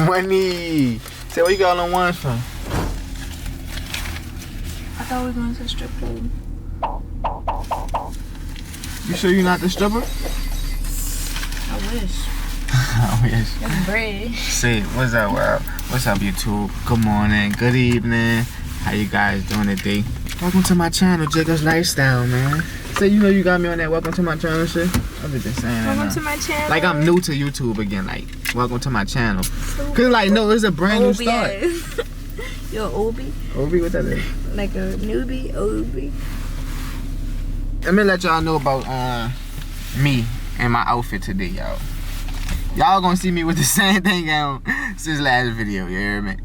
Money. Say, what you got on ones from? I thought we were going to the strip club. You sure you're not the stripper? I wish. I wish. That's bread. Say, what's up, world? What's up, YouTube? Good morning, good evening. How you guys doing today? Welcome to my channel, Jacob's Lifestyle, man. Say, you know you got me on that welcome to my channel shit? I've been saying that. Welcome to my channel. Like I'm new to YouTube again, like, welcome to my channel. Cause like, no, it's a brand new start. You're Obi? Obi, what that is? Like a newbie, Obi. Let me let y'all know about me and my outfit today, y'all. Y'all gonna see me with the same thing on since last video, you hear me?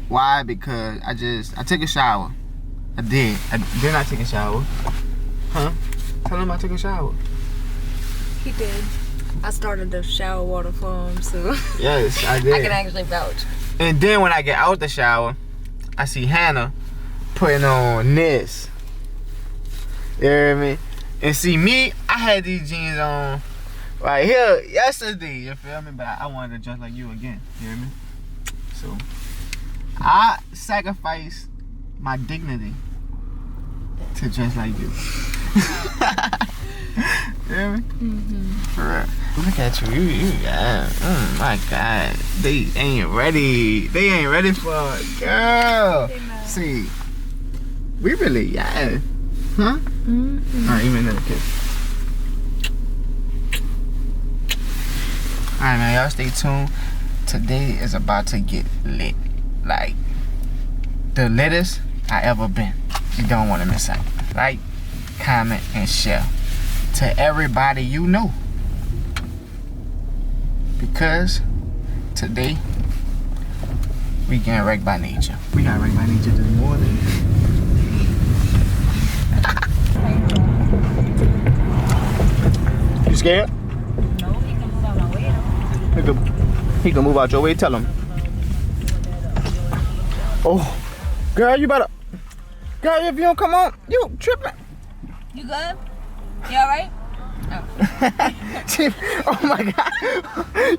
Why? Because I took a shower. I did. Did I take a shower? Huh? Tell him I took a shower. He did. I started the shower water for him, so Yes, I did. I can actually vouch. And then when I get out the shower, I see Hannah putting on this. You hear me? And see me, I had these jeans on right here yesterday, you feel me? But I wanted to dress like you again, you hear me? So, I sacrificed my dignity to dress like you. You hear me? For real. Look at you, oh my God. They ain't ready. They ain't ready for it, girl. See, we really, yeah. Huh? Alright, even another kiss. Alright, man, y'all stay tuned. Today is about to get lit. Like, the littest I ever been. You don't want to miss out. Like, comment, and share to everybody you know. Because today, we getting wrecked by nature. We got wrecked by nature this morning. You scared? No, he can move out my way though. He can move out your way, tell him. Oh, girl, you better. Girl, if you don't come on, you tripping. You good? You alright? Oh. Oh my God.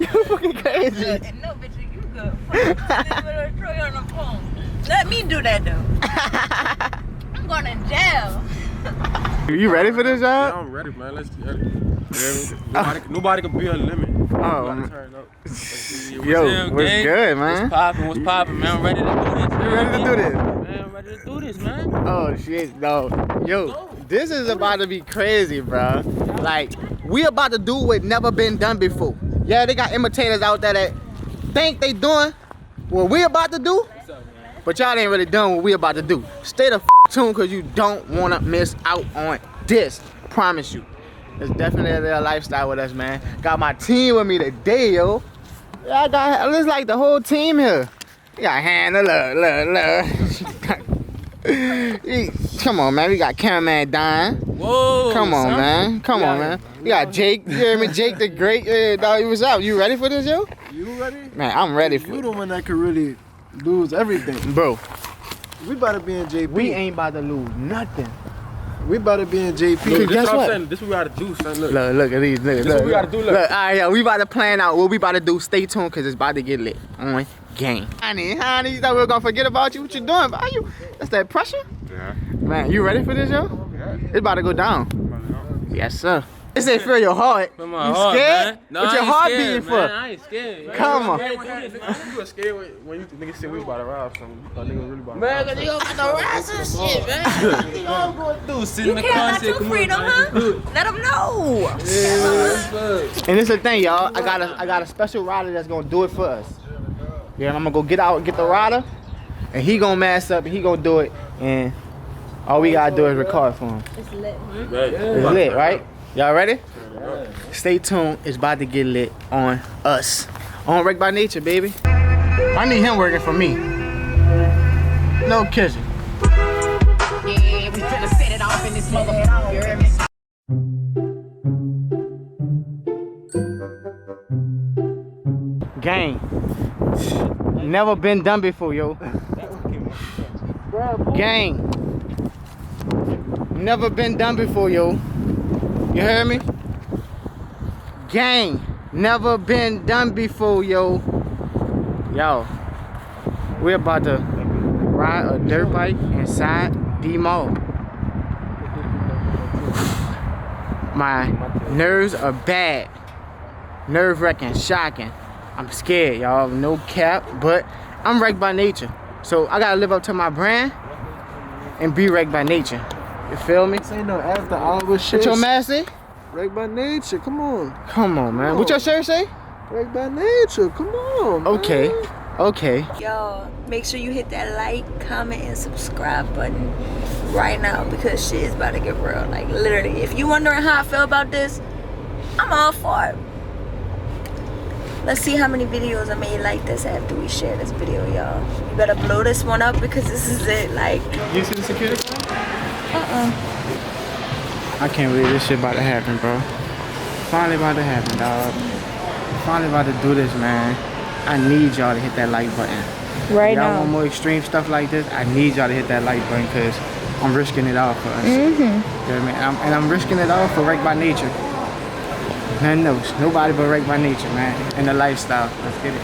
You fucking crazy. No, bitch, you good. Throw you on the phone. Let me do that though. I'm going to jail. You ready for this, y'all? Yeah, I'm ready, man. Let's get it. Nobody can be a limit. Oh, Turn up. yo, what's good, man? What's poppin', man? I'm ready to do this. You ready to do this? Man, I'm ready to do this, man. Oh shit, no. Yo, this is about to be crazy, bro. Like, we about to do what never been done before. Yeah, they got imitators out there that think they doing what we about to do, but y'all ain't really done what we about to do. Stay the tuned, cause you don't wanna miss out on this. Promise you. It's definitely a lifestyle with us, man. Got my team with me today, yo. Yeah, I got, it's like the whole team here. We got Hannah, look. Come on, man. We got cameraman Don. Whoa. Come on, man. Come on, man. We got Jake. You hear me? Jake the Great. Yeah, dog, what's up? You ready for this, yo? You ready? Man, I'm ready for You it. the one that could really lose everything. Bro, We about to be in JP. we ain't about to lose nothing. We about to be in JP. Look, guess what? Saying. This what we gotta do, son. Look. Look at these. Look, what we gotta do, look. All right, yeah, we about to plan out what we about to do. Stay tuned, because it's about to get lit on game. Honey, you thought we were going to forget about you? What you doing? Are you? That's that pressure? Yeah. Man, you ready for this, yo? Yeah. It's about to go down. Yes, sir. It say feel your heart. Feel my you heart, scared? man. No, What I your ain't heart scared, beating man. for? I ain't scared. Man. Come on. You was scared when you niggas said we was about to rob something. You thought niggas really about to Man, rob cause you about to rob some shit, man. something. You care about your freedom, huh? Let them know. And it's the thing, y'all. I got a special rider that's gonna do it for us. Yeah, I'm gonna go get the rider, and he gonna mask up and he gonna do it, and all we gotta do is record for him. It's lit. It's lit, right? Y'all ready? Stay tuned. It's about to get lit on us. On Wrecked by Nature, baby. I need him working for me. No kissing. Yeah, we finna set it off in this motherfucker. You hear me? Gang. Never been done before, yo. Gang. Never been done before, yo. You hear me? Gang. Never been done before, yo. Yo, we're about to ride a dirt bike inside the mall. My nerves are bad. Nerve-wracking, shocking. I'm scared, y'all. No cap, but I'm wrecked by nature. So I gotta live up to my brand and be wrecked by nature. You feel me? This ain't no after hours shit. What your mask say? Wrecked by nature, come on. Come on, man. What your shirt say? Wrecked by nature, come on. Man. Okay, okay. Y'all, make sure you hit that like, comment, and subscribe button right now because shit is about to get real. Like, literally, if you wondering how I feel about this, I'm all for it. Let's see how many videos I made like this after we share this video, y'all. You better blow this one up because this is it. Like, You see the security guard? I can't believe this shit about to happen, bro. Finally about to happen, dog. Finally about to do this, man. I need y'all to hit that like button. right Y'all now. want more extreme stuff like this? I need y'all to hit that like button because I'm risking it all for us. You know what I mean? And I'm risking it all for Wrecked by Nature. Nothing else. Nobody but Wrecked by Nature, man. And the lifestyle. Let's get it.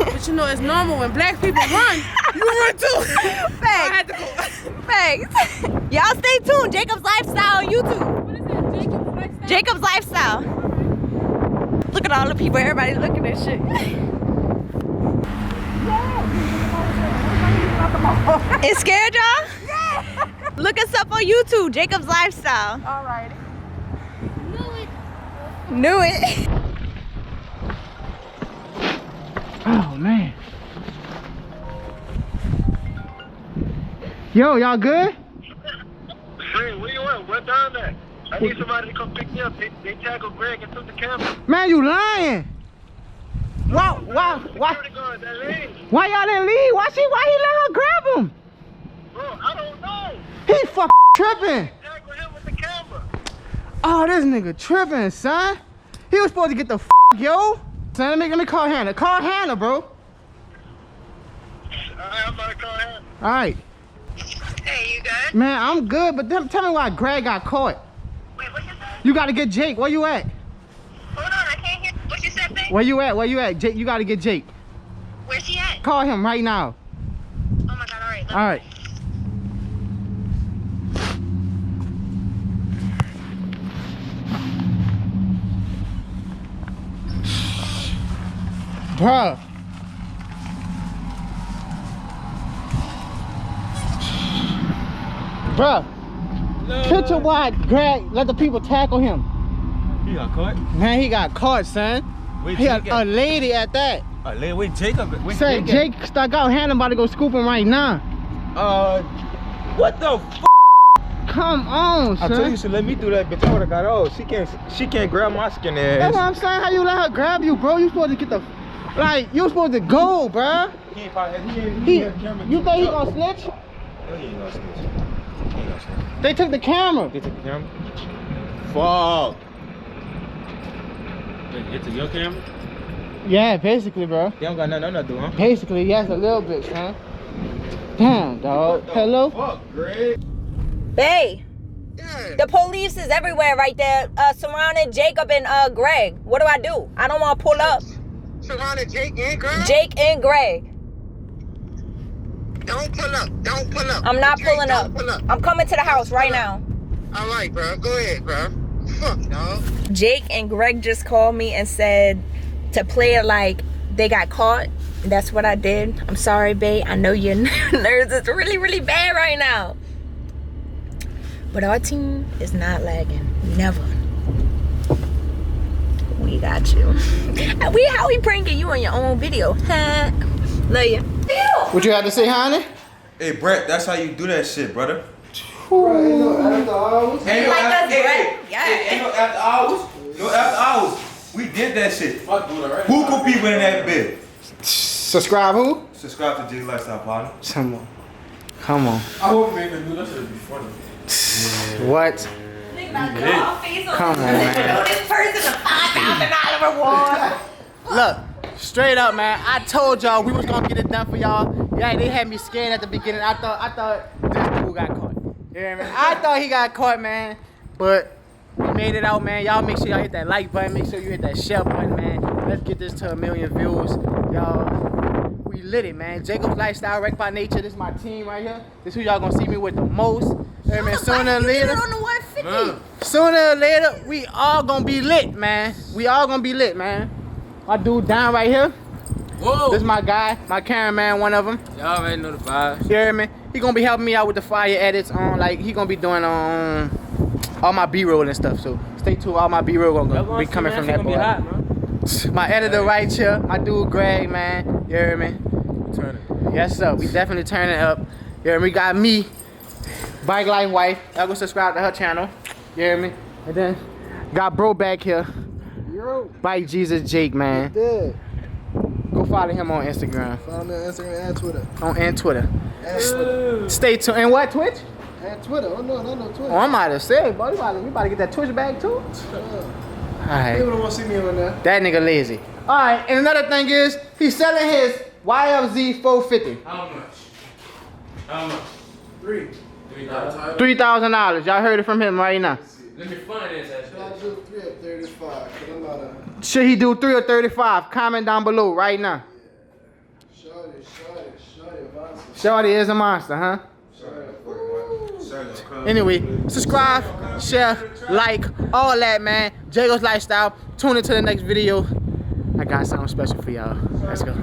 But you know it's normal when black people run, you run too. Facts. Facts. Y'all stay tuned. Jacob's Lifestyle on YouTube. What is that? Jacob's Lifestyle? Jacob's Lifestyle. Look at all the people. Everybody looking at shit. It scared y'all? Yeah. Look us up on YouTube. Jacob's Lifestyle. Alrighty. Knew it. Oh man. Yo, y'all good? Hey, where you at? Where down there? I need somebody to come pick me up. They tackled Greg and took the camera. Man, you lying. Why Security guard, that lady. y'all didn't leave? Why he let her grab him? Bro, I don't know. He fucking tripping. Tackled him with the camera. Oh, this nigga tripping, son. He was supposed to get the yo. Son, let me call Hannah. Call Hannah, bro. I'm about to call him. All right. Hey, you good? Man, I'm good, but tell me why Greg got caught. Wait, what you said? You gotta get Jake. Where you at? Hold on, I can't hear. What you said, babe? Where you at? Where you at? Jake, you gotta get Jake. Where's he at? Call him right now. Oh my God, all right. All right. Bruh. Bruh. Picture why Greg let the people tackle him. He got caught. Man, he got caught, son. Wait, He had a lady at that. wait, Jacob. Wait, Say, Jake stuck out hand about to go scoop him right now. What the f? Come on, I told you son. you should let me do that, bitch. I would've got off. She can't grab my skin That's ass. what I'm saying. How you let her grab you, bro? You supposed to get the, like, you supposed to go, bruh. He ain't probably, he He, ain't camera. you think he gonna snitch? No, he ain't gonna snitch. He ain't gonna snitch. They took the camera. They took the camera? Fuck. They took your camera? Yeah, basically, bro. They don't got nothing to do, huh? Basically, yes, a little bit, son. Damn, dog. Hello? Fuck, Greg. Bae, the police is everywhere right there, surrounding Jacob and Greg. What do I do? I don't want to pull up. Surrounded Jake and Greg? Jake and Greg. Don't pull up. Don't pull up. I'm not Jake, pulling don't up. Pull up. I'm coming to the house right now. All right, bro. Go ahead, bro. Fuck, dog. Jake and Greg just called me and said to play it like they got caught. That's what I did. I'm sorry, babe. I know your nerves is really, really bad right now. But our team is not lagging. Never. We got you. How we pranking you on your own video? Huh? Love you. What you had to say, honey? Hey, Brett, that's how you do that shit, brother. Bro, ain't no after hours. Ain't no like after, us, Brett? Yeah. ain't no after hours. No after hours. We did that shit. Who could be winning that bid? Subscribe who? Subscribe to J Lifestyle Partner. Come on. Come on. I hope we can do that shit be funny. What? Come on, man. This person a $5,000 reward. Look, straight up, man. I told y'all we was gonna get it done for y'all. Yeah, they had me scared at the beginning. I thought this dude got caught. You know what I mean? I thought he got caught, man. But we made it out, man. Y'all make sure y'all hit that like button. Make sure you hit that share button, man. Let's get this to 1 million views. Y'all, we lit it, man. Jacob's Lifestyle, Wrecked by Nature. This is my team right here. This is who y'all gonna see me with the most. You know what I mean? Sooner or later. On the 150. Sooner or later, we all gonna be lit, man. We all gonna be lit, man. My dude down right here. Whoa. This is my guy, my cameraman, one of them. Y'all already know the vibes. You hear me? He gonna be helping me out with the fire edits on, like, he gonna be doing all my B-roll and stuff. So stay tuned, all my B-roll gonna be coming from that boy. Hot, man. My editor right here, my dude Greg, man. You hear me? Turn it. Yes, sir. We definitely turning up. You hear me? Got me, Bike Life Wife. Y'all go subscribe to her channel. You hear me? And then got bro back here. Yo, Bike Jesus Jake, man. dead. Go follow him on Instagram. Follow me on Instagram and Twitter. And Twitter. And Twitter. Stay tuned. And what, Twitch? And Twitter. Oh, no, no Twitter. Oh, I might have said, boy, we about to get that Twitch back too. Alright. People don't want to see me on there. That nigga lazy. Alright, and another thing is, he's selling his YFZ 450. How much? How much? $3,000. $3,000. Y'all heard it from him right now. Let me finance that Should I do 3 or 35? 'Cause I'm not a... Should he do 3 or 35? Comment down below right now. Shorty, Vonson. Shorty is a monster, huh? Anyway, subscribe, share, like, all that, man. Jacob's Lifestyle. Tune into the next video. I got something special for y'all. Let's go.